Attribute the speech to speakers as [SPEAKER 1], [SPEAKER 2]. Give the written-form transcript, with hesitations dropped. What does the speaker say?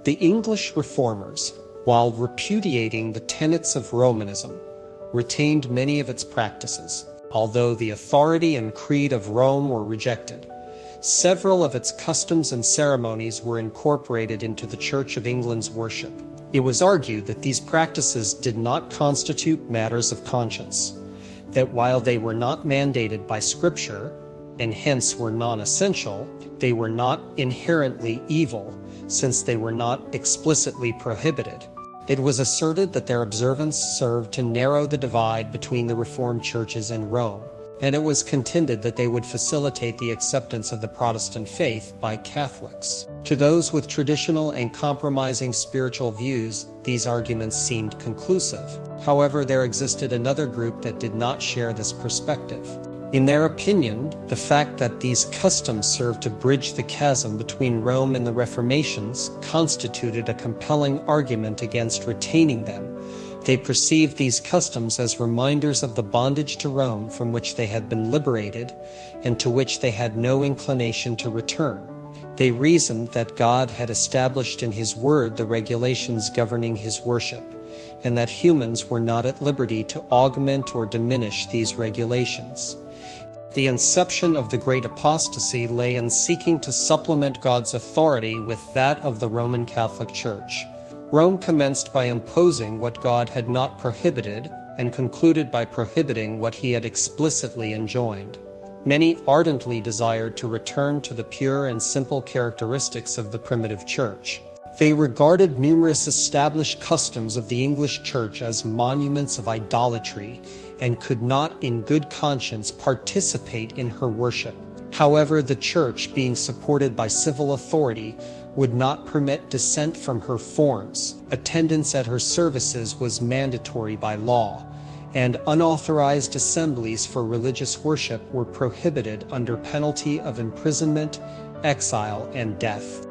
[SPEAKER 1] The English reformers, while repudiating the tenets of Romanism, retained many of its practices. Although the authority and creed of Rome were rejected, several of its customs and ceremonies were incorporated into the Church of England's worship. It was argued that these practices did not constitute matters of conscience, that while they were not mandated by Scripture, and hence were non-essential, they were not inherently evil, since they were not explicitly prohibited. It was asserted that their observance served to narrow the divide between the Reformed churches and Rome, and it was contended that they would facilitate the acceptance of the Protestant faith by Catholics. To those with traditional and compromising spiritual views, these arguments seemed conclusive. However, there existed another group that did not share this perspective. In their opinion, the fact that these customs served to bridge the chasm between Rome and the Reformations constituted a compelling argument against retaining them. They perceived these customs as reminders of the bondage to Rome from which they had been liberated and to which they had no inclination to return. They reasoned that God had established in His Word the regulations governing His worship, and that humans were not at liberty to augment or diminish these regulations. The inception of the Great Apostasy lay in seeking to supplement God's authority with that of the Roman Catholic Church. Rome commenced by imposing what God had not prohibited and concluded by prohibiting what He had explicitly enjoined. Many ardently desired to return to the pure and simple characteristics of the primitive church. They regarded numerous established customs of the English Church as monuments of idolatry and could not in good conscience participate in her worship. However, the Church, being supported by civil authority, would not permit dissent from her forms. Attendance at her services was mandatory by law, and unauthorized assemblies for religious worship were prohibited under penalty of imprisonment, exile, and death.